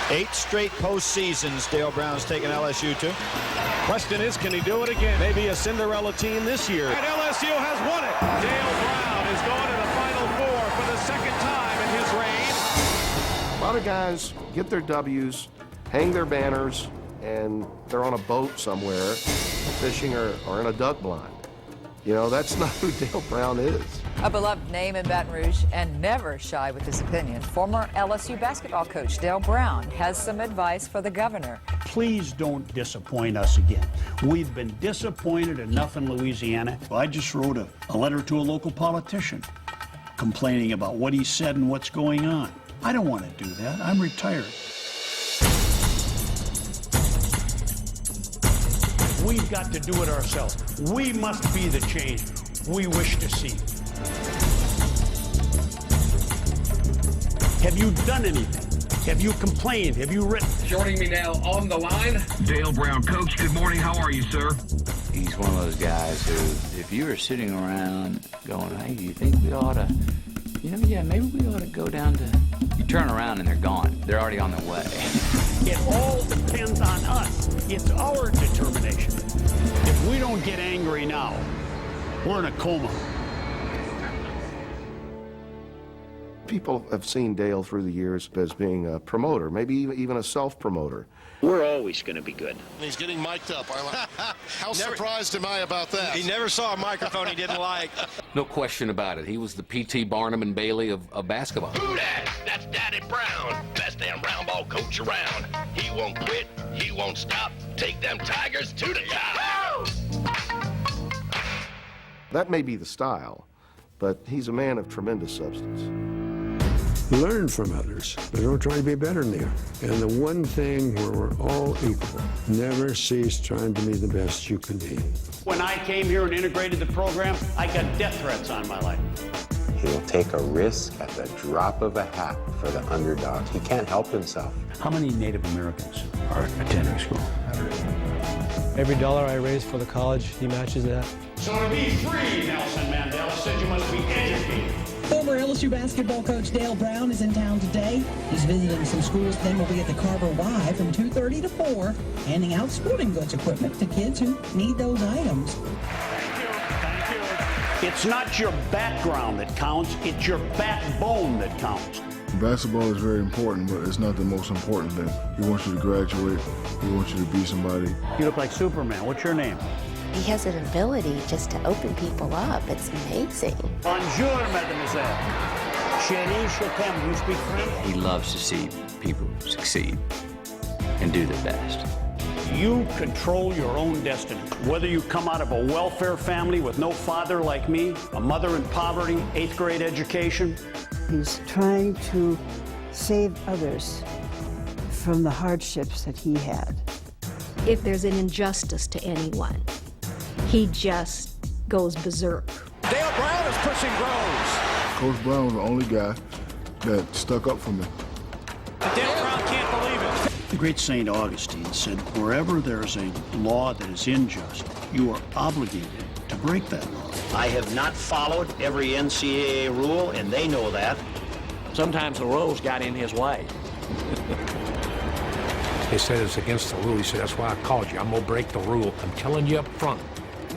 8 straight postseasons Dale Brown's taken LSU to. Question is, can he do it again? Maybe a Cinderella team this year. And LSU has won it. Dale Brown is going to the Final Four for the second time in his reign. A lot of guys get their W's, hang their banners, and they're on a boat somewhere, fishing or in a duck blind. You know, that's not who Dale Brown is. A beloved name in Baton Rouge and never shy with his opinion, former LSU basketball coach Dale Brown has some advice for the governor. Please don't disappoint us again. We've been disappointed enough in Louisiana. I just wrote a letter to a local politician complaining about what he said and what's going on. I don't want to do that. I'm retired. We've got to do it ourselves. We must be the change we wish to see. Have you done anything? Have you complained? Have you written? Joining me now on the line, Dale Brown. Coach, good morning. How are you, sir? He's one of those guys who, if you were sitting around going, hey, do you think we ought to, yeah, maybe we ought to go down to, you turn around and they're gone. They're already on their way. It all depends on us. It's our determination. If we don't get angry now, we're in a coma. People have seen Dale through the years as being a promoter, maybe even a self-promoter. We're always going to be good. He's getting mic'd up. How surprised am I about that? He never saw a microphone he didn't like. No question about it. He was the P.T. Barnum and Bailey of basketball. Who dat? That's Daddy Brown. Best damn round ball coach around. He won't quit. He won't stop. Take them Tigers to the top. That may be the style, but he's a man of tremendous substance. Learn from others, but don't try to be better than they are. And the one thing where we're all equal, never cease trying to be the best you can be. When I came here and integrated the program, I got death threats on my life. He'll take a risk at the drop of a hat for the underdog. He can't help himself. How many Native Americans are attending school? Every dollar I raise for the college, he matches that. So to be free, Nelson Mandela said you must be educated. Former LSU basketball coach Dale Brown is in town today. He's visiting some schools, then will be at the Carver Y from 2:30 to 4, handing out sporting goods equipment to kids who need those items. Thank you. Thank you. It's not your background that counts, it's your backbone that counts. Basketball is very important, but it's not the most important thing. He wants you to graduate. He wants you to be somebody. You look like Superman. What's your name? He has an ability just to open people up. It's amazing. Bonjour, mademoiselle. Chérie, je t'aime. You speak French? He loves to see people succeed and do their best. You control your own destiny. Whether you come out of a welfare family with no father like me, a mother in poverty, 8th grade education. He's trying to save others from the hardships that he had. If there's an injustice to anyone, he just goes berserk. Dale Brown is pushing Groves. Coach Brown was the only guy that stuck up for me. Dale Brown can't believe it. The great St. Augustine said, wherever there's a law that is unjust, you are obligated to break that law. I have not followed every NCAA rule, and they know that. Sometimes the rules got in his way. They said it's against the rule. He said, that's why I called you. I'm going to break the rule. I'm telling you up front.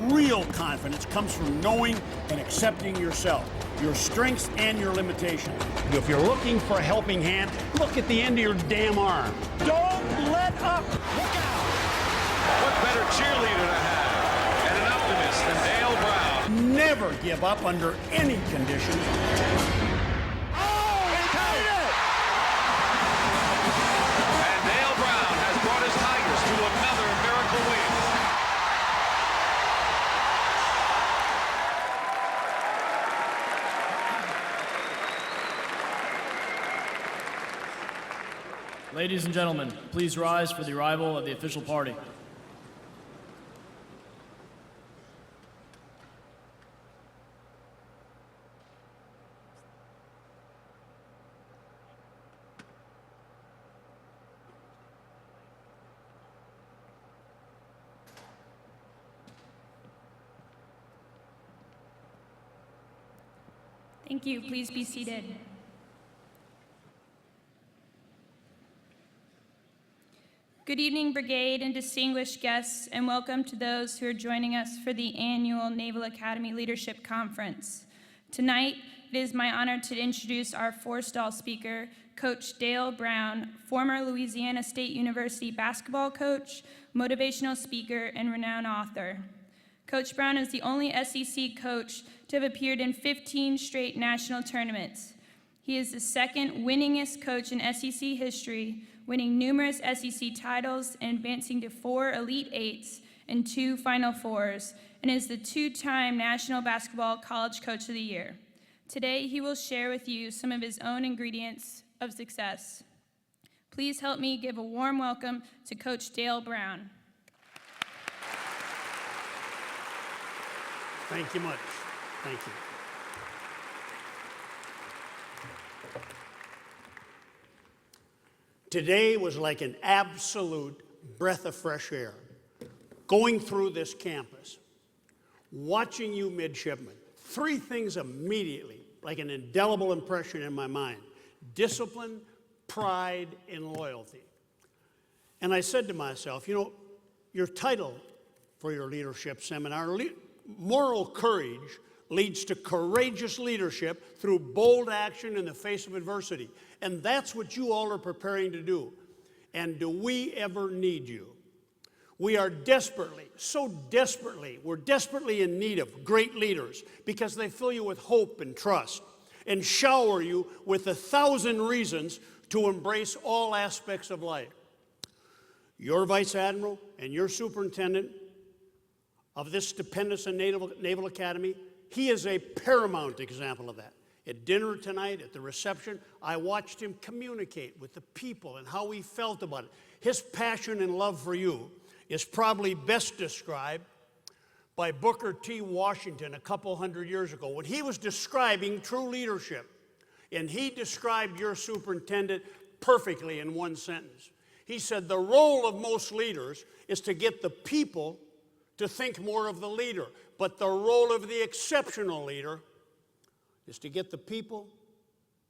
Real confidence comes from knowing and accepting yourself, your strengths and your limitations. If you're looking for a helping hand, look at the end of your damn arm. Don't let up. Look out. What better cheerleader to have and an optimist than Dale Brown? Never give up under any conditions. Ladies and gentlemen, please rise for the arrival of the official party. Thank you. Please be seated. Good evening, Brigade and distinguished guests, and welcome to those who are joining us for the annual Naval Academy Leadership Conference. Tonight, it is my honor to introduce our Forrestal speaker, Coach Dale Brown, former Louisiana State University basketball coach, motivational speaker, and renowned author. Coach Brown is the only SEC coach to have appeared in 15 straight national tournaments. He is the second winningest coach in SEC history, winning numerous SEC titles and advancing to 4 Elite Eights and 2 Final Fours, and is the 2-time National Basketball College Coach of the Year. Today, he will share with you some of his own ingredients of success. Please help me give a warm welcome to Coach Dale Brown. Thank you much. Thank you. Today was like an absolute breath of fresh air. Going through this campus, watching you midshipmen, 3 things immediately, like an indelible impression in my mind: discipline, pride, and loyalty. And I said to myself, you know, your title for your leadership seminar, Moral Courage leads to courageous leadership through bold action in the face of adversity. And that's what you all are preparing to do. And do we ever need you? We are we're desperately in need of great leaders, because they fill you with hope and trust and shower you with 1,000 reasons to embrace all aspects of life. Your Vice Admiral and your Superintendent of this stupendous Naval Academy, he is a paramount example of that. At dinner tonight, at the reception, I watched him communicate with the people and how he felt about it. His passion and love for you is probably best described by Booker T. Washington a couple hundred years ago when he was describing true leadership. And he described your superintendent perfectly in one sentence. He said, the role of most leaders is to get the people to think more of the leader. But the role of the exceptional leader is to get the people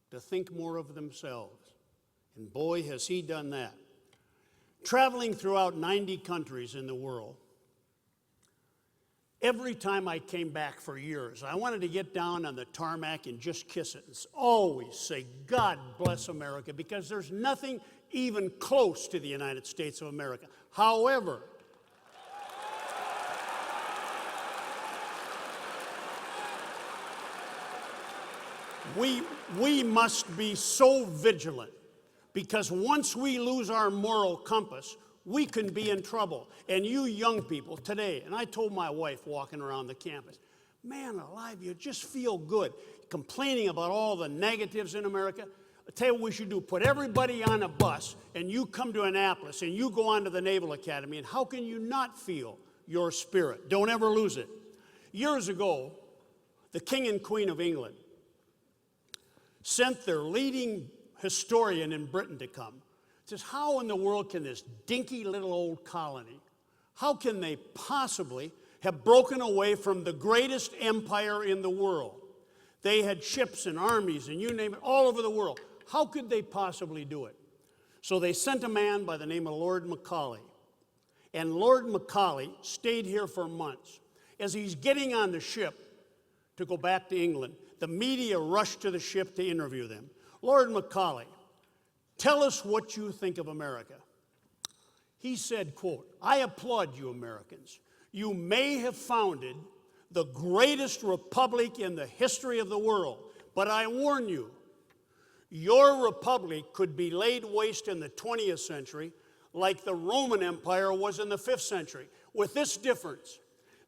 to think more of themselves. And boy, has he done that. Traveling throughout 90 countries in the world, every time I came back for years, I wanted to get down on the tarmac and just kiss it. And always say, God bless America, because there's nothing even close to the United States of America. However, we must be so vigilant, because once we lose our moral compass, we can be in trouble. And you young people today, and I told my wife walking around the campus, man alive, you just feel good complaining about all the negatives in America. I'll tell you what we should do. Put everybody on a bus, and you come to Annapolis, and you go on to the Naval Academy, and how can you not feel your spirit? Don't ever lose it. Years ago, the King and Queen of England sent their leading historian in Britain to come. Says, how in the world can this dinky little old colony, how can they possibly have broken away from the greatest empire in the world? They had ships and armies and you name it all over the world. How could they possibly do it? So they sent a man by the name of Lord Macaulay. And Lord Macaulay stayed here for months. As he's getting on the ship to go back to England, the media rushed to the ship to interview them. Lord Macaulay, tell us what you think of America. He said, quote, I applaud you Americans. You may have founded the greatest republic in the history of the world, but I warn you, your republic could be laid waste in the 20th century like the Roman Empire was in the 5th century, with this difference.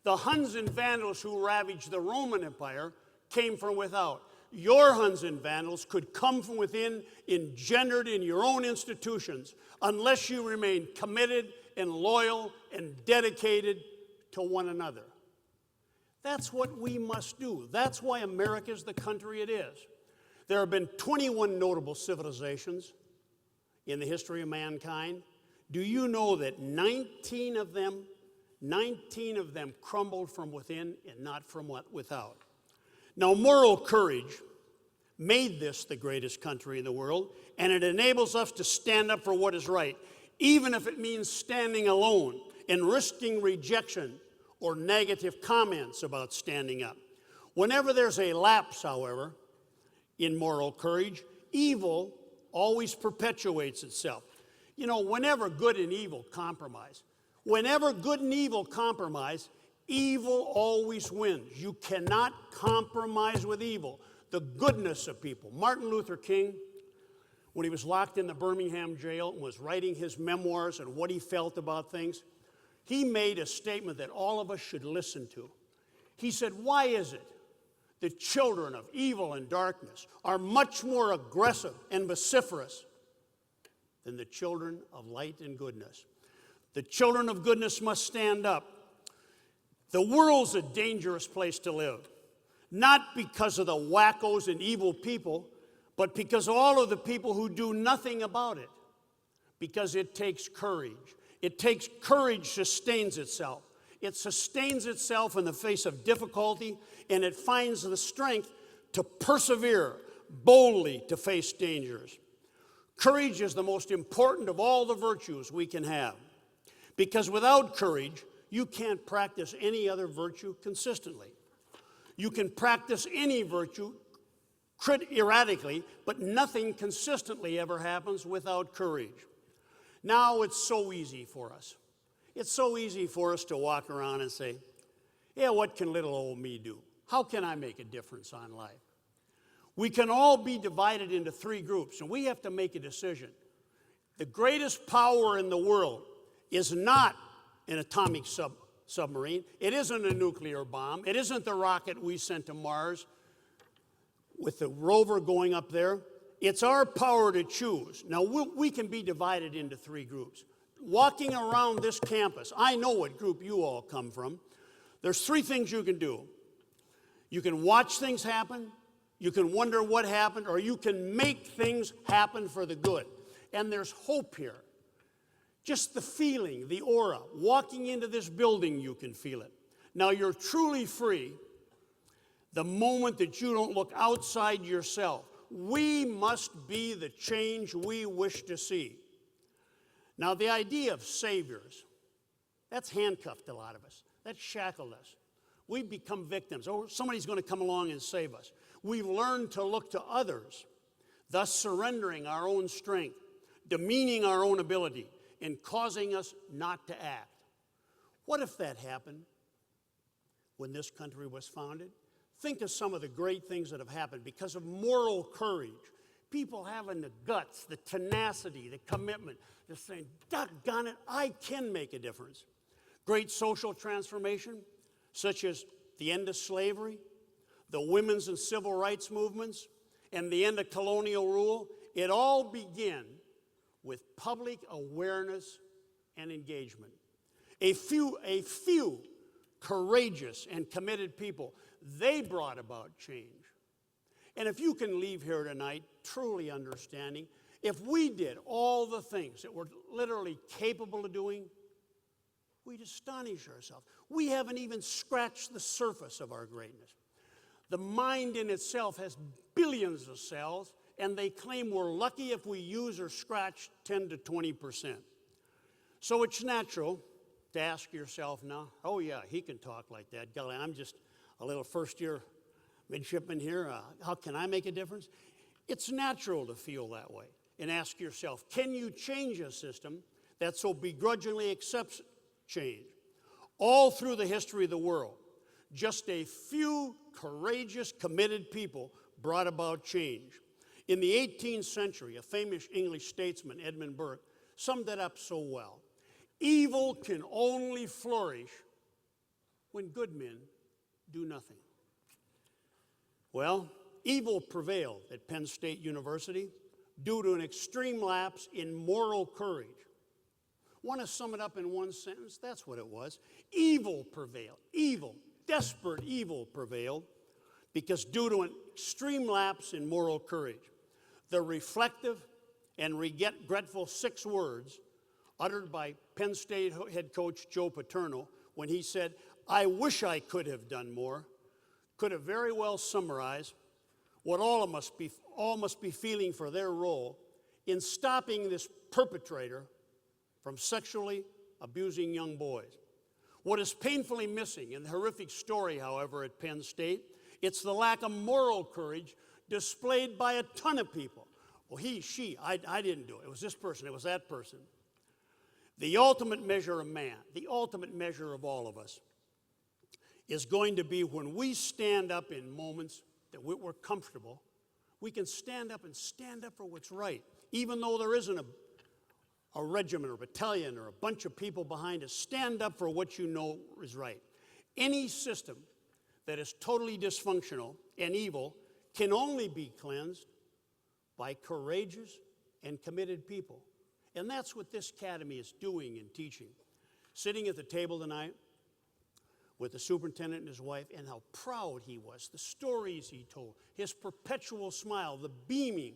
The Huns and Vandals who ravaged the Roman Empire came from without. Your Huns and Vandals could come from within, engendered in your own institutions, unless you remain committed and loyal and dedicated to one another. That's what we must do. That's why America is the country it is. There have been 21 notable civilizations in the history of mankind. Do you know that 19 of them crumbled from within and not from without? Now, moral courage made this the greatest country in the world, and it enables us to stand up for what is right, even if it means standing alone and risking rejection or negative comments about standing up. Whenever there's a lapse, however, in moral courage, evil always perpetuates itself. You know, whenever good and evil compromise, evil always wins. You cannot compromise with evil. The goodness of people. Martin Luther King, when he was locked in the Birmingham jail and was writing his memoirs and what he felt about things, he made a statement that all of us should listen to. He said, "Why is it the children of evil and darkness are much more aggressive and vociferous than the children of light and goodness? The children of goodness must stand up. The world's a dangerous place to live, not because of the wackos and evil people, but because all of the people who do nothing about it. Because it takes courage. It takes courage sustains itself. It sustains itself in the face of difficulty, and it finds the strength to persevere boldly to face dangers. Courage is the most important of all the virtues we can have, because without courage, you can't practice any other virtue consistently. You can practice any virtue erratically, but nothing consistently ever happens without courage. Now it's so easy for us. It's so easy for us to walk around and say, yeah, what can little old me do? How can I make a difference on life? We can all be divided into three groups, and we have to make a decision. The greatest power in the world is not an atomic submarine. It isn't a nuclear bomb. It isn't the rocket we sent to Mars with the rover going up there. It's our power to choose. Now, we can be divided into three groups. Walking around this campus, I know what group you all come from. There's three things you can do. You can watch things happen, you can wonder what happened, or you can make things happen for the good. And there's hope here. Just the feeling, the aura. Walking into this building, you can feel it. Now, you're truly free the moment that you don't look outside yourself. We must be the change we wish to see. Now, the idea of saviors, that's handcuffed a lot of us. That's shackled us. We become victims. Oh, somebody's going to come along and save us. We've learned to look to others, thus surrendering our own strength, demeaning our own ability, and causing us not to act. What if that happened when this country was founded? Think of some of the great things that have happened because of moral courage. People having the guts, the tenacity, the commitment, just saying, doggone it, I can make a difference. Great social transformation, such as the end of slavery, the women's and civil rights movements, and the end of colonial rule, it all began with public awareness and engagement. A few courageous and committed people, they brought about change. And if you can leave here tonight truly understanding, if we did all the things that we're literally capable of doing, we'd astonish ourselves. We haven't even scratched the surface of our greatness. The mind in itself has billions of cells, and they claim we're lucky if we use or scratch 10 to 20%. So it's natural to ask yourself now, oh yeah, he can talk like that. Golly, I'm just a little first-year midshipman here. How can I make a difference? It's natural to feel that way and ask yourself, can you change a system that so begrudgingly accepts change? All through the history of the world, just a few courageous, committed people brought about change. In the 18th century, a famous English statesman, Edmund Burke, summed it up so well. Evil can only flourish when good men do nothing. Well, evil prevailed at Penn State University due to an extreme lapse in moral courage. Want to sum it up in one sentence? That's what it was. Evil prevailed. Evil, desperate evil prevailed because due to an extreme lapse in moral courage. The reflective and regretful 6 words uttered by Penn State head coach Joe Paterno when he said, "I wish I could have done more," could have very well summarized what all must be feeling for their role in stopping this perpetrator from sexually abusing young boys. What is painfully missing in the horrific story, however, at Penn State, it's the lack of moral courage displayed by a ton of people. Well, he, she, I didn't do it. It was this person, it was that person. The ultimate measure of man, the ultimate measure of all of us, is going to be when we stand up in moments that we're comfortable. We can stand up and stand up for what's right, even though there isn't a regiment or battalion or a bunch of people behind us. Stand up for what you know is right. Any system that is totally dysfunctional and evil can only be cleansed by courageous and committed people. And that's what this academy is doing and teaching. Sitting at the table tonight with the superintendent and his wife, and how proud he was, the stories he told, his perpetual smile, the beaming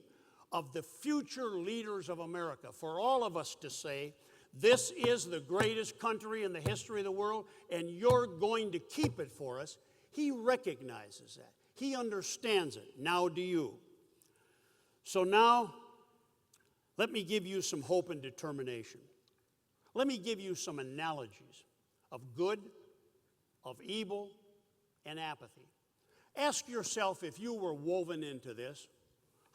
of the future leaders of America, for all of us to say, this is the greatest country in the history of the world, and you're going to keep it for us. He recognizes that. He understands it. Now do you. So now, let me give you some hope and determination. Let me give you some analogies of good, of evil, and apathy. Ask yourself, if you were woven into this,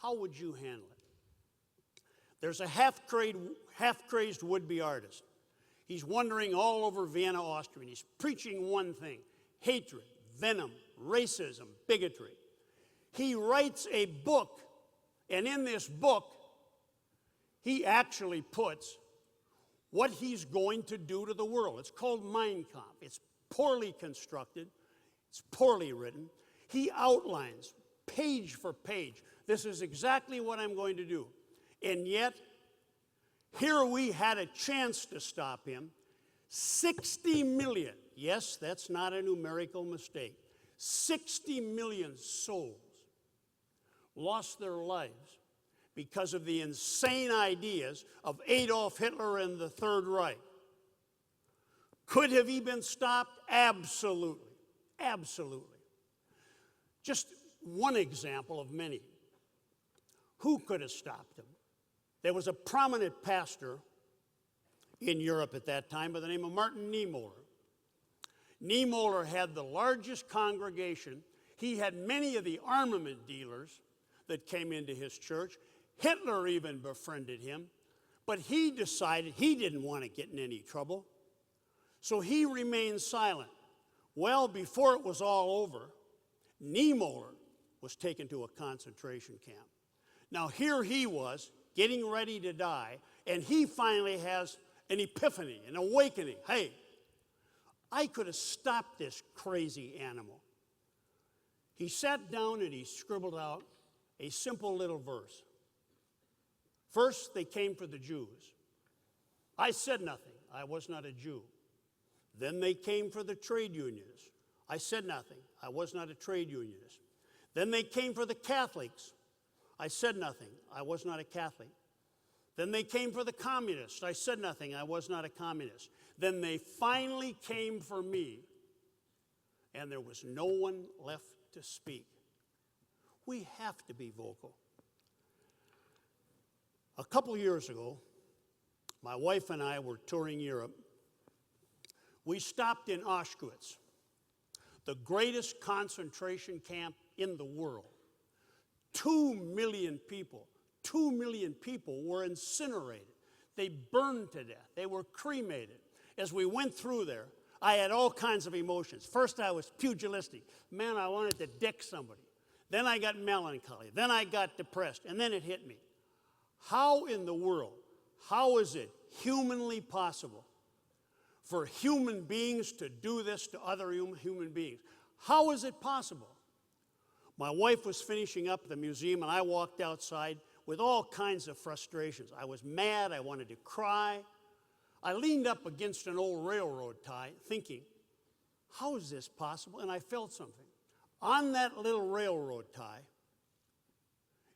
how would you handle it? There's a half-crazed would-be artist. He's wandering all over Vienna, Austria, and he's preaching one thing: hatred, venom, racism, bigotry. He writes a book, and in this book, he actually puts what he's going to do to the world. It's called Mein Kampf. It's poorly constructed. It's poorly written. He outlines page for page, this is exactly what I'm going to do. And yet, here we had a chance to stop him. 60 million, yes, that's not a numerical mistake, 60 million souls lost their lives because of the insane ideas of Adolf Hitler and the Third Reich. Could have he been stopped? Absolutely. Absolutely. Just one example of many. Who could have stopped him? There was a prominent pastor in Europe at that time by the name of Martin Niemöller. Niemöller had the largest congregation. He had many of the armament dealers that came into his church. Hitler even befriended him, but he decided he didn't want to get in any trouble, so he remained silent. Well, before it was all over, Niemöller was taken to a concentration camp. Now here he was, getting ready to die, and he finally has an epiphany, an awakening. Hey, I could have stopped this crazy animal. He sat down and he scribbled out a simple little verse. First, they came for the Jews. I said nothing. I was not a Jew. Then they came for the trade unionists. I said nothing. I was not a trade unionist. Then they came for the Catholics. I said nothing. I was not a Catholic. Then they came for the communists. I said nothing. I was not a communist. Then they finally came for me, and there was no one left to speak. We have to be vocal. A couple years ago, my wife and I were touring Europe. We stopped in Auschwitz, the greatest concentration camp in the world. 2 million people were incinerated. They burned to death. They were cremated. As we went through there, I had all kinds of emotions. First, I was pugilistic. Man, I wanted to dick somebody. Then I got melancholy. Then I got depressed. And then it hit me. How in the world, how is it humanly possible for human beings to do this to other human beings? How is it possible? My wife was finishing up the museum, and I walked outside with all kinds of frustrations. I was mad. I wanted to cry. I leaned up against an old railroad tie thinking, how is this possible? And I felt something. On that little railroad tie,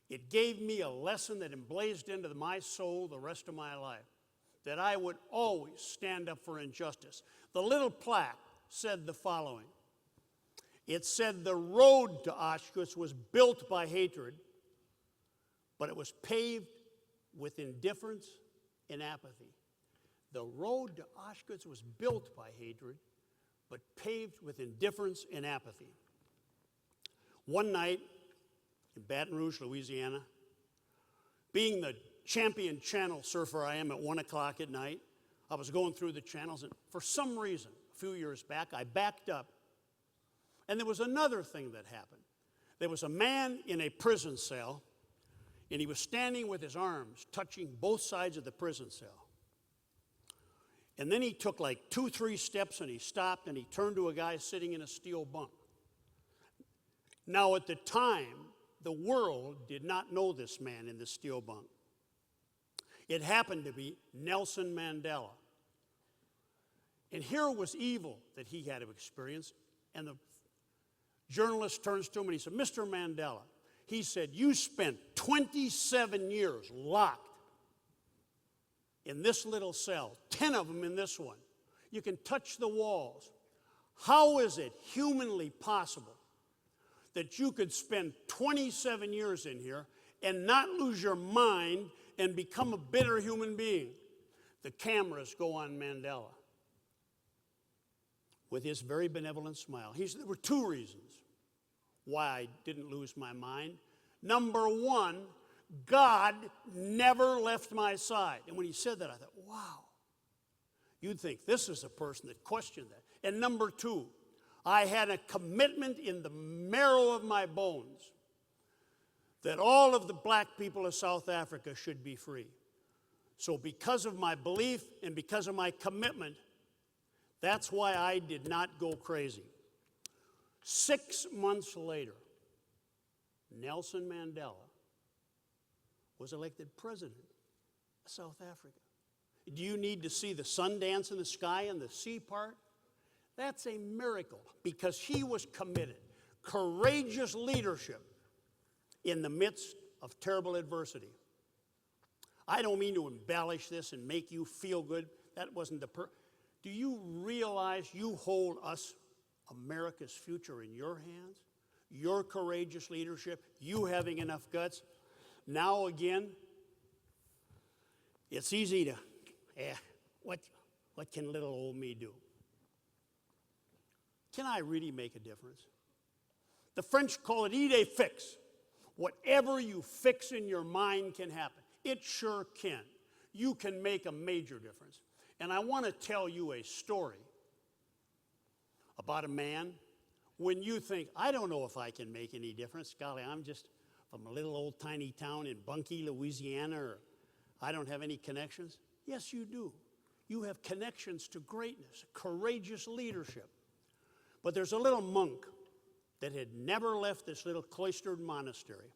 it gave me a lesson that emblazed into my soul the rest of my life, that I would always stand up for injustice. The little plaque said the following. It said the road to Auschwitz was built by hatred, but it was paved with indifference and apathy. The road to Auschwitz was built by hatred, but paved with indifference and apathy. One night in Baton Rouge, Louisiana, being the champion channel surfer I am at 1 o'clock at night, I was going through the channels, and for some reason, a few years back, I backed up. And there was another thing that happened. There was a man in a prison cell, and he was standing with his arms touching both sides of the prison cell. And then he took like 2-3 steps, and he stopped, and he turned to a guy sitting in a steel bunk. Now, at the time, the world did not know this man in the steel bunk. It happened to be Nelson Mandela. And here was evil that he had to experience. And the journalist turns to him and he said, Mr. Mandela, he said, you spent 27 years locked in this little cell, 10 of them in this one. You can touch the walls. How is it humanly possible that you could spend 27 years in here and not lose your mind and become a bitter human being? The cameras go on Mandela with his very benevolent smile. There were 2 reasons why I didn't lose my mind. Number 1, God never left my side. And when he said that, I thought, wow. You'd think this is a person that questioned that. And number 2, I had a commitment in the marrow of my bones that all of the black people of South Africa should be free. So because of my belief and because of my commitment, that's why I did not go crazy. 6 months later, Nelson Mandela was elected president of South Africa. Do you need to see the sun dance in the sky and the sea part? That's a miracle because he was committed. Courageous leadership in the midst of terrible adversity. I don't mean to embellish this and make you feel good. That wasn't the Do you realize you hold us, America's future, in your hands? Your courageous leadership, you having enough guts. Now again, it's easy to, what can little old me do? Can I really make a difference? The French call it idée fixe. Whatever you fix in your mind can happen. It sure can. You can make a major difference. And I want to tell you a story about a man when you think, I don't know if I can make any difference. Golly, I'm just from a little old tiny town in Bunkie, Louisiana, or I don't have any connections. Yes, you do. You have connections to greatness, courageous leadership. But there's a little monk that had never left this little cloistered monastery.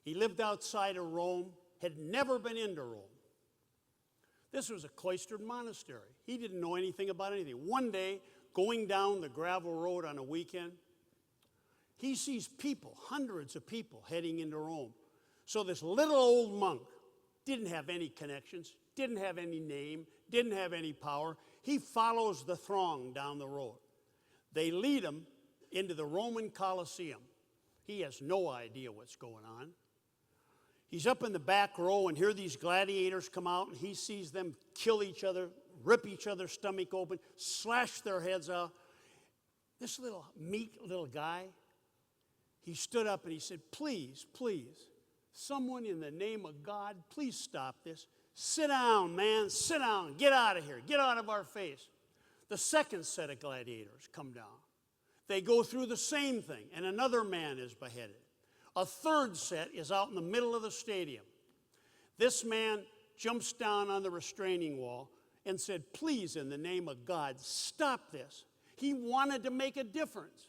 He lived outside of Rome, had never been into Rome. This was a cloistered monastery. He didn't know anything about anything. One day, going down the gravel road on a weekend, he sees people, hundreds of people, heading into Rome. So this little old monk didn't have any connections, didn't have any name, didn't have any power. He follows the throng down the road. They lead him into the Roman Colosseum. He has no idea what's going on. He's up in the back row, and here these gladiators come out, and he sees them kill each other, rip each other's stomach open, slash their heads out. This meek little guy, he stood up and he said, please, please, someone in the name of God, please stop this. Sit down, man, sit down, get out of here, get out of our face. The second set of gladiators come down. They go through the same thing, and another man is beheaded. A third set is out in the middle of the stadium. This man jumps down on the restraining wall and said, please, in the name of God, stop this. He wanted to make a difference.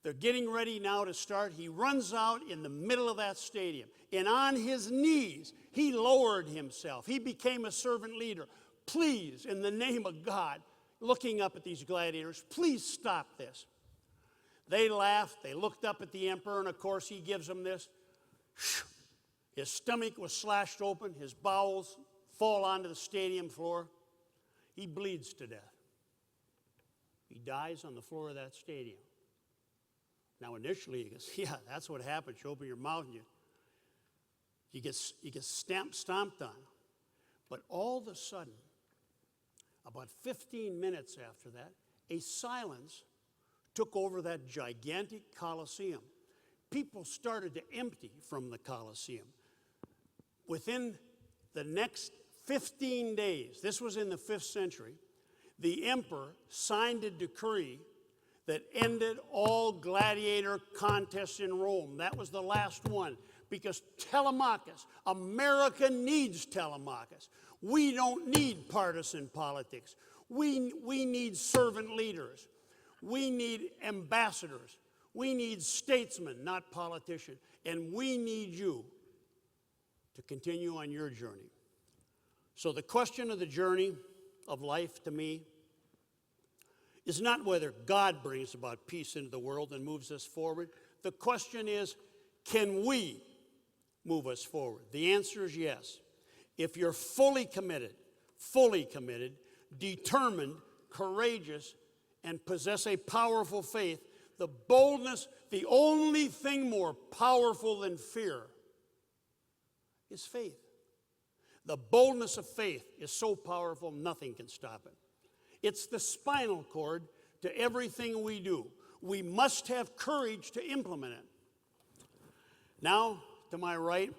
They're getting ready now to start. He runs out in the middle of that stadium, and on his knees, he lowered himself. He became a servant leader. Please, in the name of God, looking up at these gladiators, please stop this. They laughed. They looked up at the emperor, and of course, he gives them this. His stomach was slashed open. His bowels fall onto the stadium floor. He bleeds to death. He dies on the floor of that stadium. Now, initially, he goes, yeah, that's what happens. You open your mouth and you get stomped on. But all of a sudden, about 15 minutes after that, a silence took over that gigantic Colosseum. People started to empty from the Colosseum. Within the next 15 days, this was in the 5th century, the emperor signed a decree that ended all gladiator contests in Rome. That was the last one, because Telemachus, America needs Telemachus. We don't need partisan politics. We need servant leaders. We need ambassadors. We need statesmen, not politicians. And we need you to continue on your journey. So the question of the journey of life to me is not whether God brings about peace into the world and moves us forward. The question is, can we move us forward? The answer is yes. If you're fully committed, determined, courageous, and possess a powerful faith, the boldness, the only thing more powerful than fear is faith. The boldness of faith is so powerful, nothing can stop it. It's the spinal cord to everything we do. We must have courage to implement it. Now, to my right,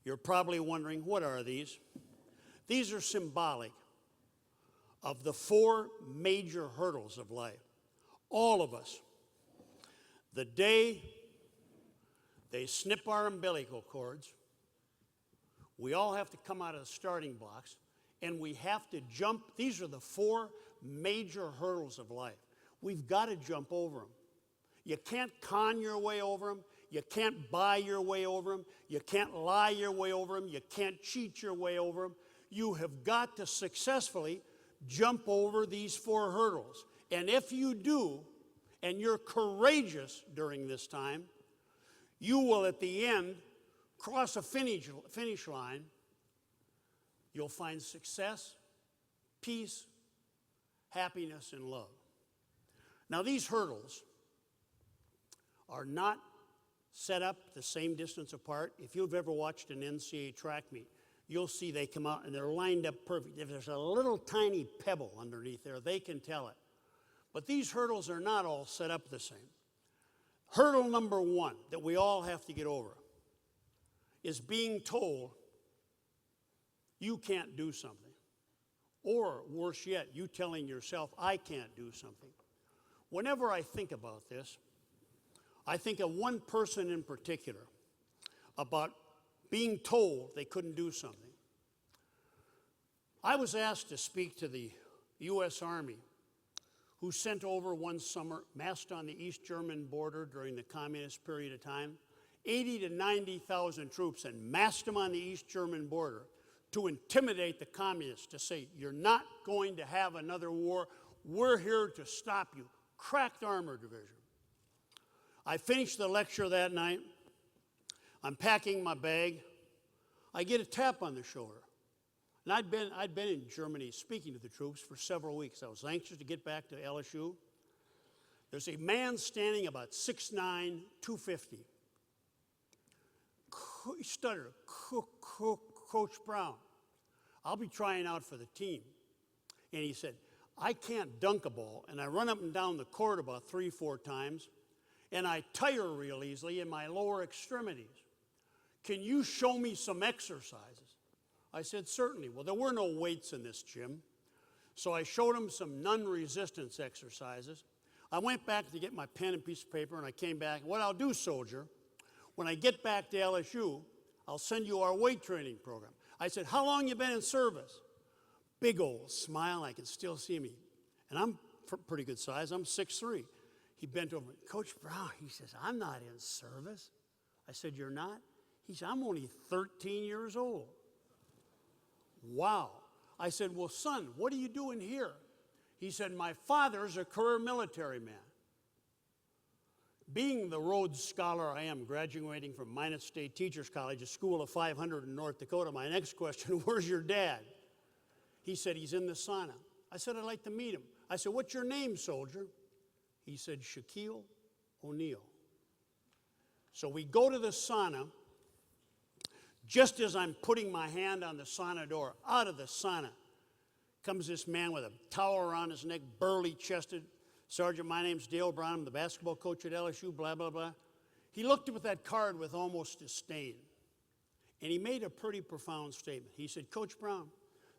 you're probably wondering, what are these? These are symbolic of the 4 major hurdles of life. All of us, the day they snip our umbilical cords, we all have to come out of the starting blocks, and we have to jump. These are the 4 major hurdles of life. We've got to jump over them. You can't con your way over them. You can't buy your way over them. You can't lie your way over them. You can't cheat your way over them. You have got to successfully jump over these 4 hurdles. And if you do, and you're courageous during this time, you will at the end cross a finish line. You'll find success, peace, happiness, and love. Now, these hurdles are not set up the same distance apart. If you've ever watched an NCAA track meet, you'll see they come out and they're lined up perfect. If there's a little tiny pebble underneath there, they can tell it. But these hurdles are not all set up the same. Hurdle number 1 that we all have to get over is being told you can't do something. Or worse yet, you telling yourself, I can't do something. Whenever I think about this, I think of one person in particular about being told they couldn't do something. I was asked to speak to the U.S. Army, who sent over one summer, massed on the East German border during the communist period of time, 80 to 90,000 troops, and massed them on the East German border to intimidate the communists, to say, you're not going to have another war. We're here to stop you. Cracked armor division. I finished the lecture that night. I'm packing my bag. I get a tap on the shoulder. And I'd been in Germany speaking to the troops for several weeks. I was anxious to get back to LSU. There's a man standing about 6'9", 250. He stuttered, Coach Brown, I'll be trying out for the team. And he said, I can't dunk a ball, and I run up and down the court about 3-4 times, and I tire real easily in my lower extremities. Can you show me some exercises? I said, certainly. Well, there were no weights in this gym, so I showed him some non-resistance exercises. I went back to get my pen and piece of paper, and I came back. What I'll do, soldier, when I get back to LSU, I'll send you our weight training program. I said, how long you been in service? Big old smile, I can still see me. And I'm pretty good size, I'm 6'3". He bent over, Coach Brown, he says, I'm not in service. I said, you're not? He said, I'm only 13 years old. Wow. I said, well, son, what are you doing here? He said, my father's a career military man. Being the Rhodes Scholar I am, graduating from Minot State Teachers College, a school of 500 in North Dakota, my next question, where's your dad? He said, he's in the sauna. I said, I'd like to meet him. I said, what's your name, soldier? He said, Shaquille O'Neal. So we go to the sauna. Just as I'm putting my hand on the sauna door, out of the sauna comes this man with a towel around his neck, burly-chested. Sergeant, my name's Dale Brown. I'm the basketball coach at LSU, blah, blah, blah. He looked at that card with almost disdain, and he made a pretty profound statement. He said, Coach Brown,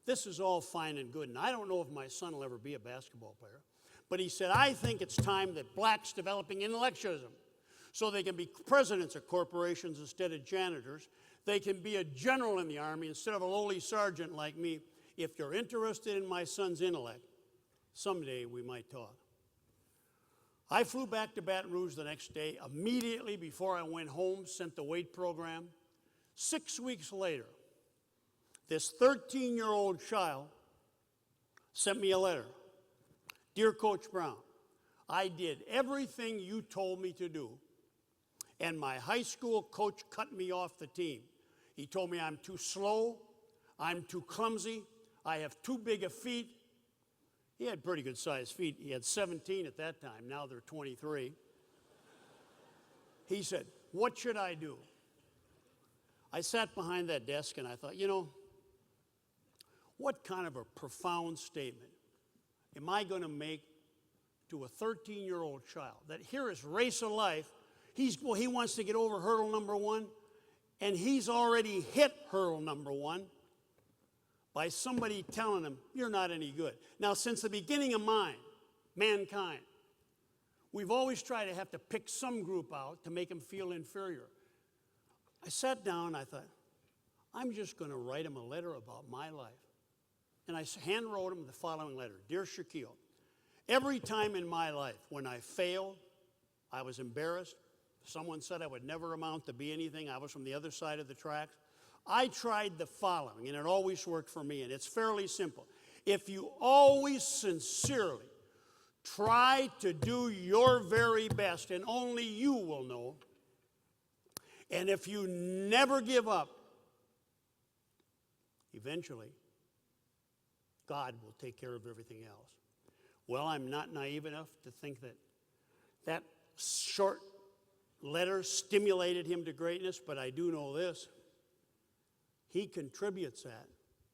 this is all fine and good, and I don't know if my son will ever be a basketball player, but he said, I think it's time that blacks developing intellectualism so they can be presidents of corporations instead of janitors. They can be a general in the Army instead of a lowly sergeant like me. If you're interested in my son's intellect, someday we might talk. I flew back to Baton Rouge the next day. Immediately before I went home, sent the weight program. 6 weeks later, this 13-year-old child sent me a letter. Dear Coach Brown, I did everything you told me to do, and my high school coach cut me off the team. He told me I'm too slow, I'm too clumsy, I have too big a feet. He had pretty good sized feet. He had 17 at that time. Now they're 23. He said, what should I do? I sat behind that desk and I thought, you know, what kind of a profound statement am I going to make to a 13-year-old child? That here is race of life. He wants to get over hurdle number one, and he's already hit hurdle number one by somebody telling him, you're not any good. Now, since the beginning of mankind, we've always tried to have to pick some group out to make them feel inferior. I sat down, I thought, I'm just going to write him a letter about my life. And I hand wrote him the following letter. Dear Shaquille, every time in my life when I failed, I was embarrassed. Someone said I would never amount to be anything. I was from the other side of the tracks. I tried the following, and it always worked for me, and it's fairly simple. If you always sincerely try to do your very best, and only you will know, and if you never give up, eventually, God will take care of everything else. Well, I'm not naive enough to think that that short letter stimulated him to greatness, but I do know this. He contributes that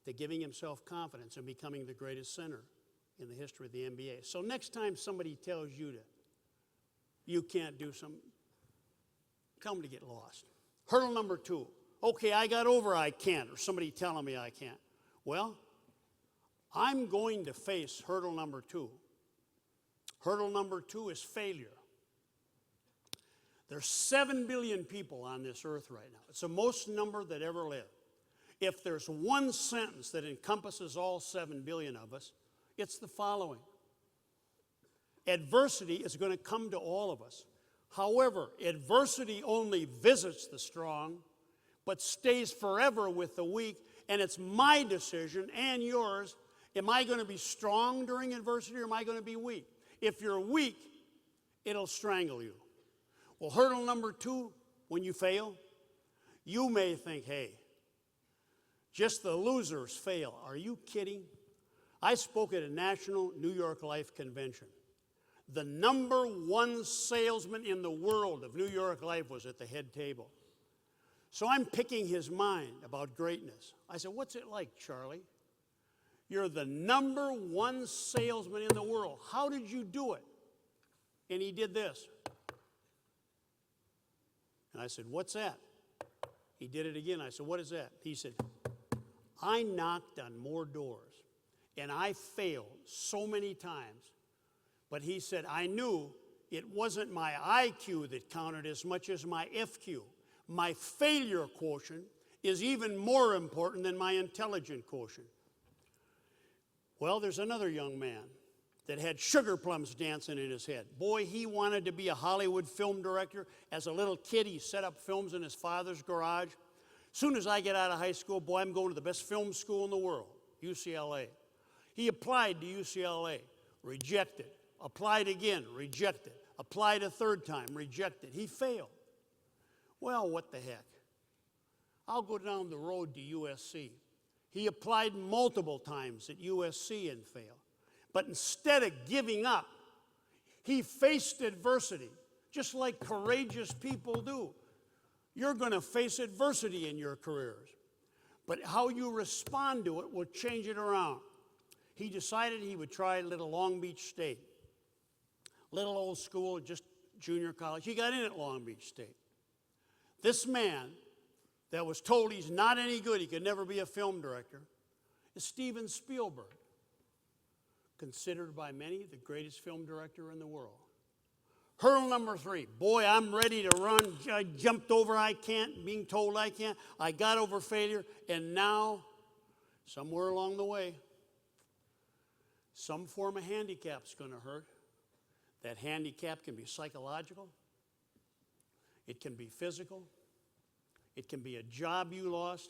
to giving himself confidence and becoming the greatest center in the history of the NBA. So next time somebody tells you that you can't do something, tell them to get lost. Hurdle number 2. Okay, I got over I can't, or somebody telling me I can't. Well, I'm going to face hurdle number 2. Hurdle number 2 is failure. There's 7 billion people on this earth right now. It's the most number that ever lived. If there's one sentence that encompasses all 7 billion of us, it's the following. Adversity is going to come to all of us. However, adversity only visits the strong, but stays forever with the weak, and it's my decision and yours. Am I going to be strong during adversity, or am I going to be weak? If you're weak, it'll strangle you. Well, hurdle number 2, when you fail, you may think, hey, just the losers fail. Are you kidding? I spoke at a national New York Life convention. The number 1 salesman in the world of New York Life was at the head table. So I'm picking his mind about greatness. I said, what's it like, Charlie? You're the number 1 salesman in the world. How did you do it? And he did this. And I said, what's that? He did it again. I said, what is that? He said, I knocked on more doors, and I failed so many times. But he said, I knew it wasn't my IQ that counted as much as my FQ. My failure quotient is even more important than my intelligent quotient. Well, there's another young man that had sugar plums dancing in his head. Boy, he wanted to be a Hollywood film director. As a little kid, he set up films in his father's garage. Soon as I get out of high school, boy, I'm going to the best film school in the world, UCLA. He applied to UCLA, rejected. Applied again, rejected. Applied a third time, rejected. He failed. Well, what the heck? I'll go down the road to USC. He applied multiple times at USC and failed. But instead of giving up, he faced adversity, just like courageous people do. You're going to face adversity in your careers, but how you respond to it will change it around. He decided he would try Little Long Beach State. Little old school, just junior college. He got in at Long Beach State. This man that was told he's not any good, he could never be a film director, is Steven Spielberg, considered by many the greatest film director in the world. Hurdle number 3. Boy, I'm ready to run. I jumped over I can't, being told I can't. I got over failure, and now, somewhere along the way, some form of handicap's going to hurt. That handicap can be psychological. It can be physical. It can be a job you lost.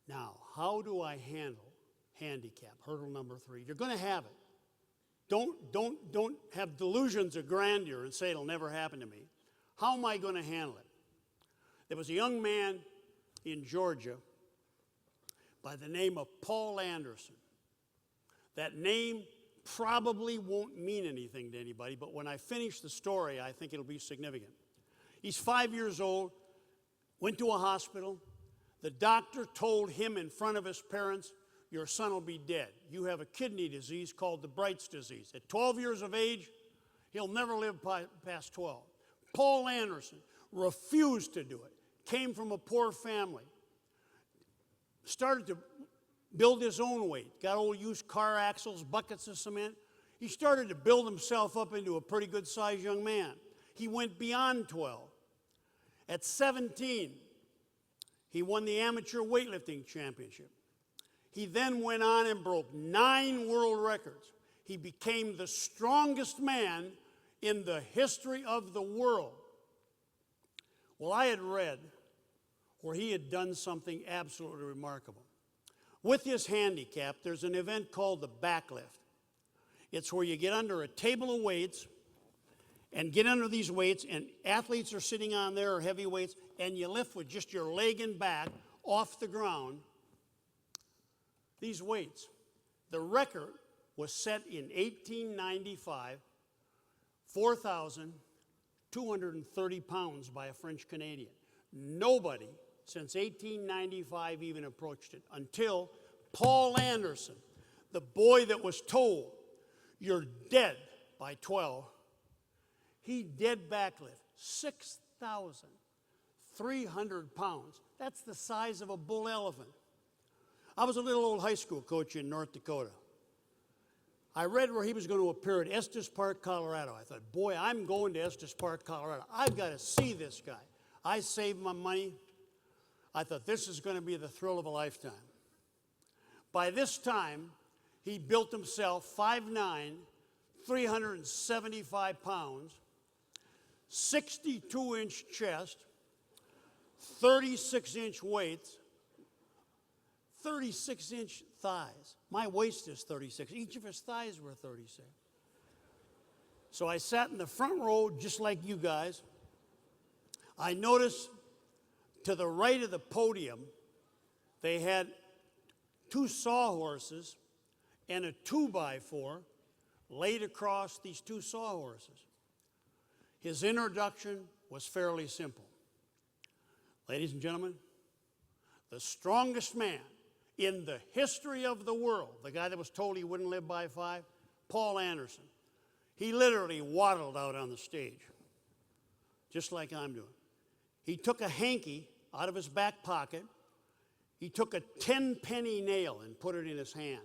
Now, how do I handle handicap? Hurdle number 3. You're going to have it. Don't have delusions of grandeur and say it'll never happen to me. How am I going to handle it? There was a young man in Georgia by the name of Paul Anderson. That name probably won't mean anything to anybody, but when I finish the story, I think it'll be significant. He's 5 years old, went to a hospital. The doctor told him in front of his parents, your son will be dead. You have a kidney disease called the Bright's disease. At 12 years of age, he'll never live past 12. Paul Anderson refused to do it. Came from a poor family. Started to build his own weight. Got old used car axles, buckets of cement. He started to build himself up into a pretty good-sized young man. He went beyond 12. At 17, he won the amateur weightlifting championship. He then went on and broke 9 world records. He became the strongest man in the history of the world. Well, I had read where he had done something absolutely remarkable. With his handicap, there's an event called the backlift. It's where you get under a table of weights and get under these weights, and athletes are sitting on there, or heavy weights, and you lift with just your leg and back off the ground these weights. The record was set in 1895, 4,230 pounds by a French Canadian. Nobody since 1895 even approached it until Paul Anderson, the boy that was told, you're dead by 12. He dead backlift 6,300 pounds. That's the size of a bull elephant. I was a little old high school coach in North Dakota. I read where he was going to appear at Estes Park, Colorado. I thought, boy, I'm going to Estes Park, Colorado. I've got to see this guy. I saved my money. I thought this is going to be the thrill of a lifetime. By this time, he built himself 5'9", 375 pounds, 62-inch chest, 36-inch weights, 36-inch thighs. My waist is 36. Each of his thighs were 36. So I sat in the front row just like you guys. I noticed to the right of the podium, they had 2 sawhorses and a 2x4 laid across these 2 sawhorses. His introduction was fairly simple. Ladies and gentlemen, the strongest man in the history of the world, the guy that was told he wouldn't live by 5, Paul Anderson. He literally waddled out on the stage, just like I'm doing. He took a hanky out of his back pocket. He took a 10-penny nail and put it in his hand.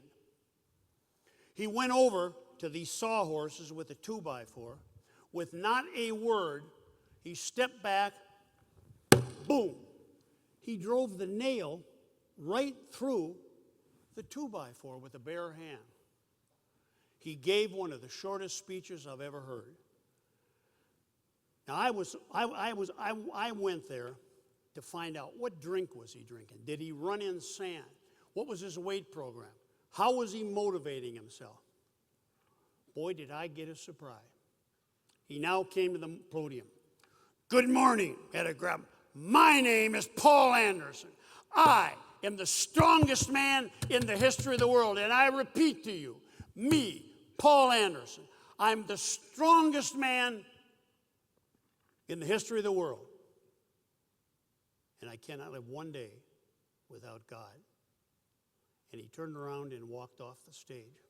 He went over to these sawhorses with a 2x4. With not a word, he stepped back, boom. He drove the nail right through the 2x4 with a bare hand. He gave one of the shortest speeches I've ever heard. Now I went there to find out what drink was he drinking. Did he run in sand? What was his weight program? How was he motivating himself? Boy, did I get a surprise. He now came to the podium. Good morning, had a grab. My name is Paul Anderson. I am the strongest man in the history of the world, and I repeat to you, me, Paul Anderson, I'm the strongest man in the history of the world. And I cannot live one day without God. And he turned around and walked off the stage.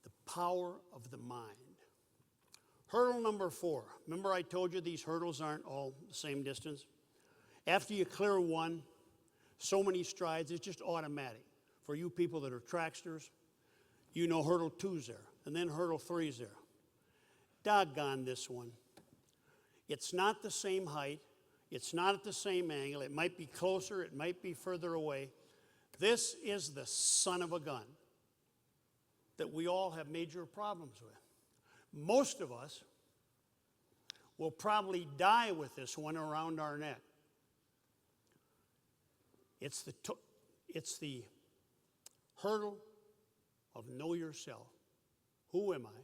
The power of the mind. Hurdle number 4. Remember I told you these hurdles aren't all the same distance? After you clear one, so many strides, it's just automatic. For you people that are tracksters, you know hurdle 2's there, and then hurdle 3's there. Doggone this one. It's not the same height. It's not at the same angle. It might be closer. It might be further away. This is the son of a gun that we all have major problems with. Most of us will probably die with this one around our neck. It's the hurdle of know yourself. Who am I?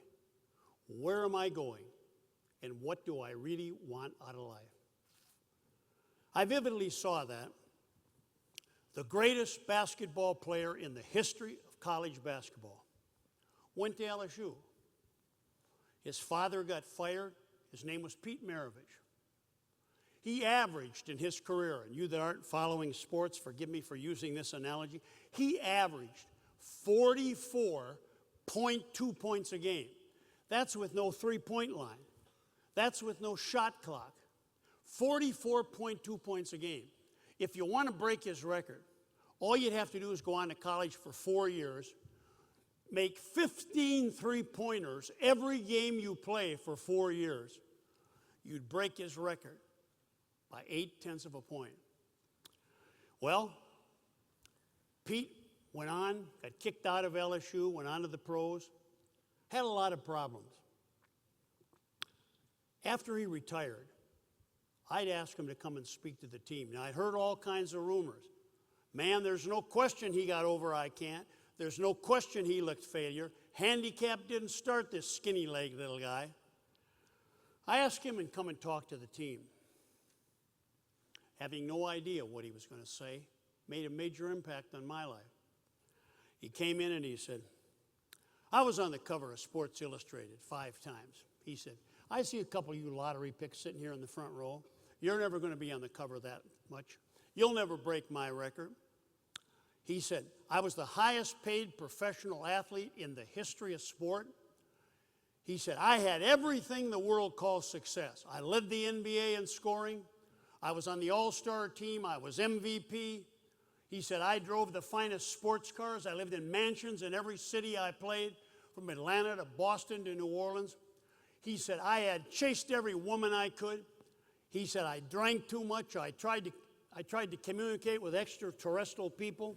Where am I going? And what do I really want out of life? I vividly saw that the greatest basketball player in the history of college basketball went to LSU. His father got fired. His name was Pete Maravich. He averaged in his career, and you that aren't following sports, forgive me for using this analogy, he averaged 44.2 points a game. That's with no three-point line. That's with no shot clock. 44.2 points a game. If you want to break his record, all you'd have to do is go on to college for 4 years, make 15 three-pointers every game you play for 4 years. You'd break his record by 0.8 of a point. Well, Pete went on, got kicked out of LSU, went on to the pros, had a lot of problems. After he retired, I'd ask him to come and speak to the team. Now, I'd heard all kinds of rumors. Man, there's no question he got over I can't. There's no question he looked failure. Handicap didn't start this skinny-legged little guy. I asked him to come and talk to the team. Having no idea what he was going to say, made a major impact on my life. He came in and he said, I was on the cover of Sports Illustrated 5 times. He said, I see a couple of you lottery picks sitting here in the front row. You're never going to be on the cover that much. You'll never break my record. He said, I was the highest paid professional athlete in the history of sport. He said, I had everything the world calls success. I led the NBA in scoring. I was on the All-Star team. I was MVP. He said, I drove the finest sports cars. I lived in mansions in every city I played, from Atlanta to Boston to New Orleans. He said, I had chased every woman I could. He said, I drank too much. I tried to communicate with extraterrestrial people.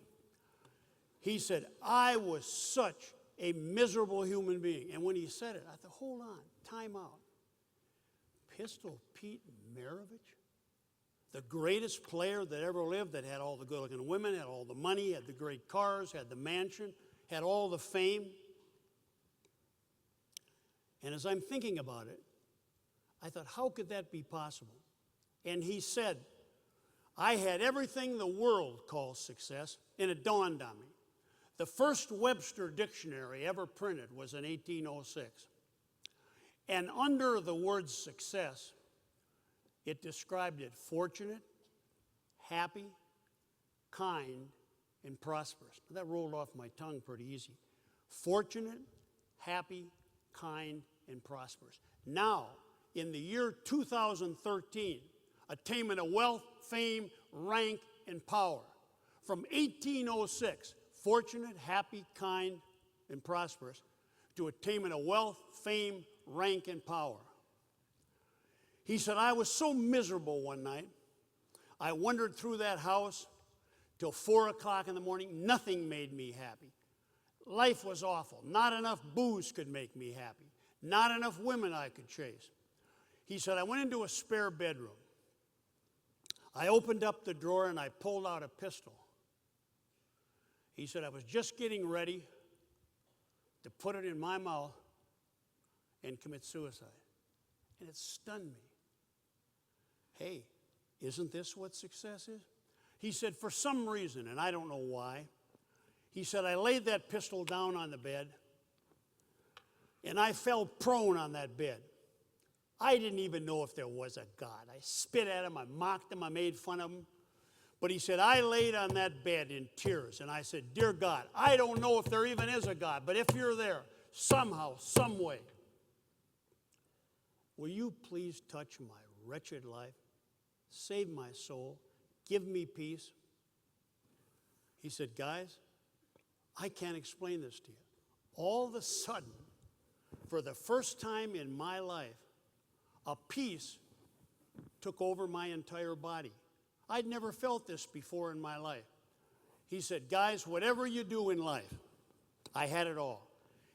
He said, I was such a miserable human being. And when he said it, I thought, hold on, time out. Pistol Pete Maravich? The greatest player that ever lived, that had all the good-looking women, had all the money, had the great cars, had the mansion, had all the fame. And as I'm thinking about it, I thought, how could that be possible? And he said, I had everything the world calls success, and it dawned on me. The first Webster dictionary ever printed was in 1806. And under the word success, it described it fortunate, happy, kind, and prosperous. Now, that rolled off my tongue pretty easy. Fortunate, happy, kind, and prosperous. Now, in the year 2013, attainment of wealth, fame, rank, and power. From 1806, fortunate, happy, kind, and prosperous, to attainment of wealth, fame, rank, and power. He said, I was so miserable one night. I wandered through that house till 4 o'clock in the morning. Nothing made me happy. Life was awful. Not enough booze could make me happy. Not enough women I could chase. He said, I went into a spare bedroom. I opened up the drawer and I pulled out a pistol. He said, I was just getting ready to put it in my mouth and commit suicide. And it stunned me. Hey, isn't this what success is? He said, for some reason, and I don't know why, he said, I laid that pistol down on the bed and I fell prone on that bed. I didn't even know if there was a God. I spit at him, I mocked him, I made fun of him. But he said, I laid on that bed in tears, and I said, dear God, I don't know if there even is a God, but if you're there, somehow, some way, will you please touch my wretched life, save my soul, give me peace? He said, guys, I can't explain this to you. All of a sudden, for the first time in my life, a peace took over my entire body. I'd never felt this before in my life. He said, guys, whatever you do in life, I had it all.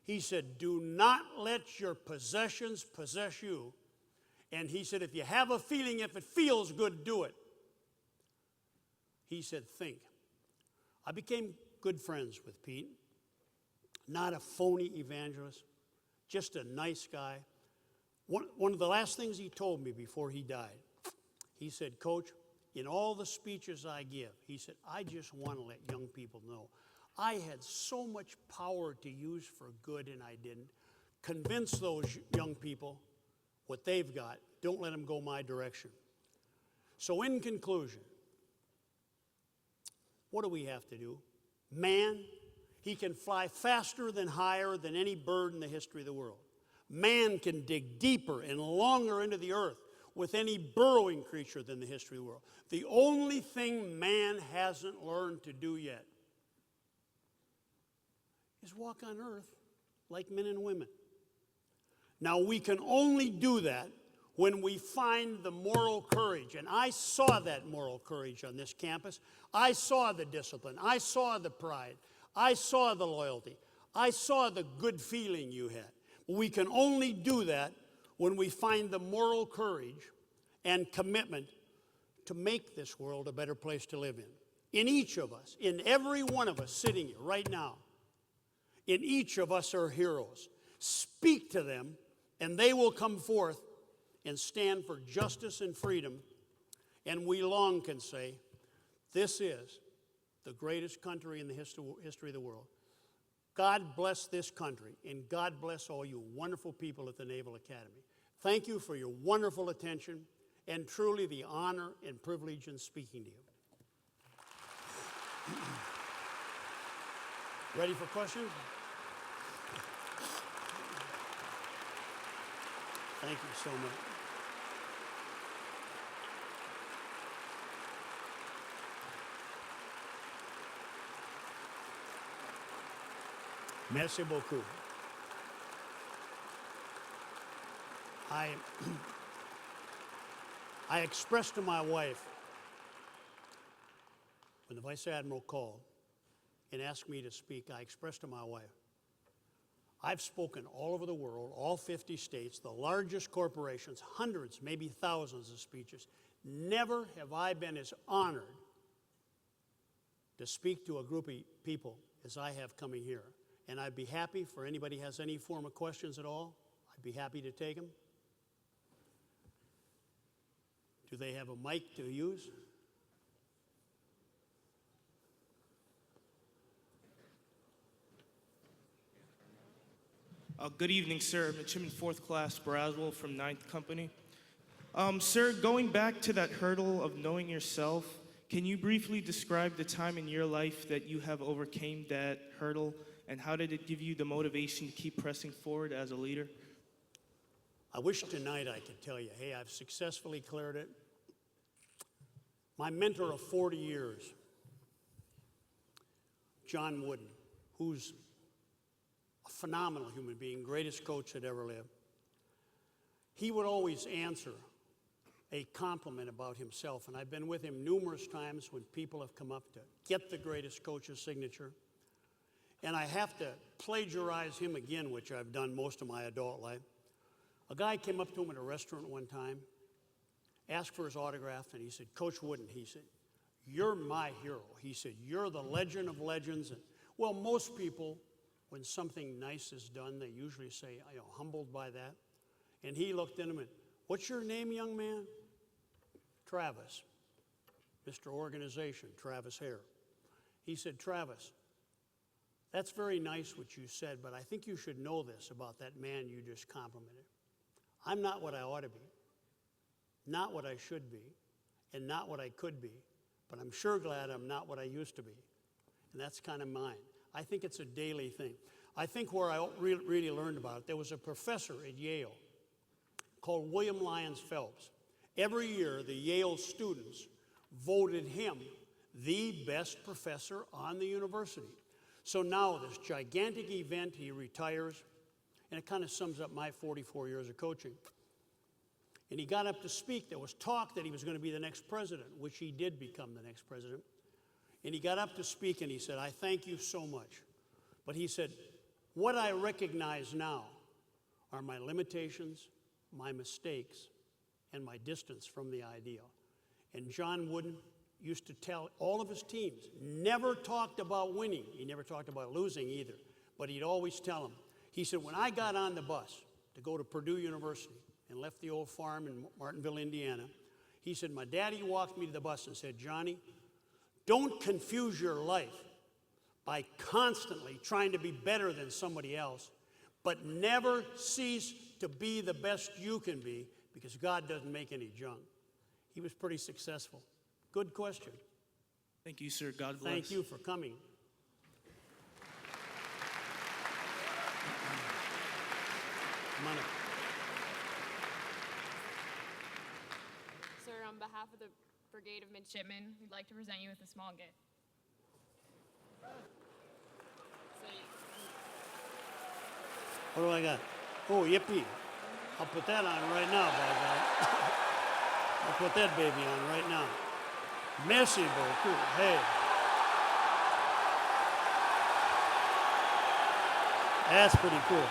He said, do not let your possessions possess you. And he said, if you have a feeling, if it feels good, do it. He said, think. I became good friends with Pete. Not a phony evangelist, just a nice guy. One of the last things he told me before he died, he said, Coach, in all the speeches I give, he said, I just want to let young people know I had so much power to use for good and I didn't. Convince those young people what they've got. Don't let them go my direction. So in conclusion, what do we have to do? Man, he can fly faster than higher than any bird in the history of the world. Man can dig deeper and longer into the earth with any burrowing creature than the history of the world. The only thing man hasn't learned to do yet is walk on earth like men and women. Now, we can only do that when we find the moral courage, and I saw that moral courage on this campus. I saw the discipline. I saw the pride. I saw the loyalty. I saw the good feeling you had. We can only do that when we find the moral courage and commitment to make this world a better place to live in. In each of us, in every one of us sitting here right now, in each of us are heroes. Speak to them, and they will come forth and stand for justice and freedom. And we long can say, this is the greatest country in the history of the world. God bless this country, and God bless all you wonderful people at the Naval Academy. Thank you for your wonderful attention, and truly the honor and privilege in speaking to you. Ready for questions? Thank you so much. Merci beaucoup. I expressed to my wife, when the Vice Admiral called and asked me to speak, I expressed to my wife, I've spoken all over the world, all 50 states, the largest corporations, hundreds, maybe thousands of speeches. Never have I been as honored to speak to a group of people as I have coming here. And I'd be happy for anybody who has any form of questions at all. I'd be happy to take them. Do they have a mic to use? Good evening, sir. Midshipman 4th Class Braswell from 9th Company. Sir, going back to that hurdle of knowing yourself, can you briefly describe the time in your life that you have overcame that hurdle, and how did it give you the motivation to keep pressing forward as a leader? I wish tonight I could tell you, hey, I've successfully cleared it. My mentor of 40 years, John Wooden, who's a phenomenal human being, greatest coach that ever lived, he would always answer a compliment about himself. And I've been with him numerous times when people have come up to get the greatest coach's signature. And I have to plagiarize him again, which I've done most of my adult life. A guy came up to him at a restaurant one time, asked for his autograph, and he said, Coach Wooden, he said, you're my hero. He said, you're the legend of legends. And, well, most people, when something nice is done, they usually say, humbled by that. And he looked at him and, what's your name, young man? Travis. Mr. Organization, Travis Hare. He said, Travis, that's very nice what you said, but I think you should know this about that man you just complimented. I'm not what I ought to be, not what I should be, and not what I could be, but I'm sure glad I'm not what I used to be. And that's kind of mine. I think it's a daily thing. I think where I really learned about it, there was a professor at Yale called William Lyons Phelps. Every year, the Yale students voted him the best professor on the university. So now this gigantic event, he retires, and it kind of sums up my 44 years of coaching. And he got up to speak. There was talk that he was going to be the next president, which he did become the next president. And he got up to speak and he said, I thank you so much. But he said, what I recognize now are my limitations, my mistakes, and my distance from the ideal. And John Wooden used to tell all of his teams, never talked about winning. He never talked about losing either. But he'd always tell them, he said, when I got on the bus to go to Purdue University and left the old farm in Martinville, Indiana, he said, my daddy walked me to the bus and said, Johnny, don't confuse your life by constantly trying to be better than somebody else, but never cease to be the best you can be, because God doesn't make any junk. He was pretty successful. Good question. Thank you, sir. God bless. Thank you for coming. Come on up. Sir, on behalf of the Brigade of Midshipmen, we'd like to present you with a small gift. What do I got? Oh, yippee. I'll put that on right now, by God. I'll put that baby on right now. Merci beaucoup. Hey. That's pretty cool.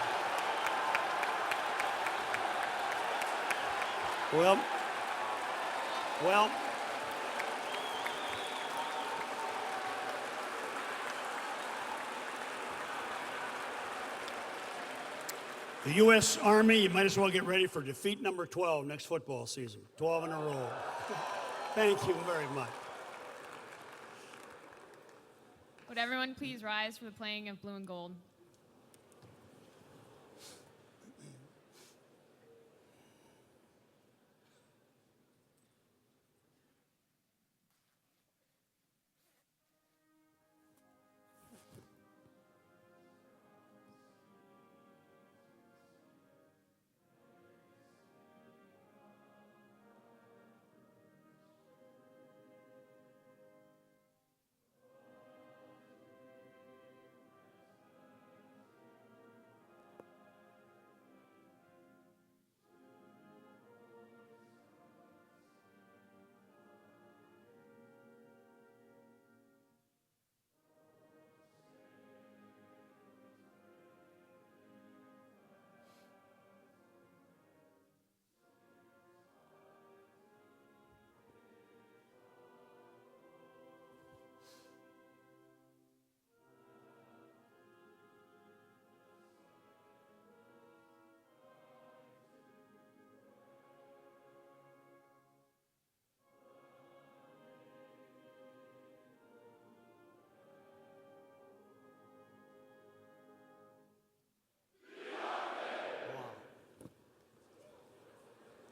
Well, the U.S. Army, you might as well get ready for defeat number 12 next football season. 12 in a row. Thank you very much. Would everyone please rise for the playing of Blue and Gold?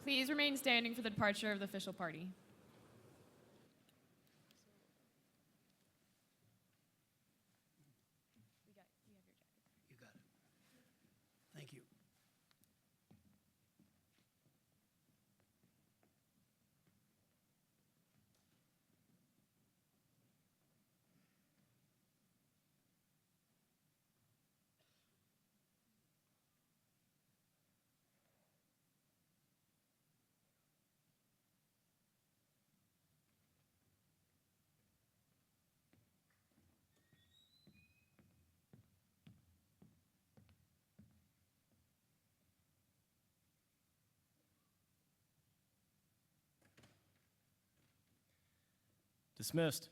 Please remain standing for the departure of the official party. You got it. Thank you. Dismissed.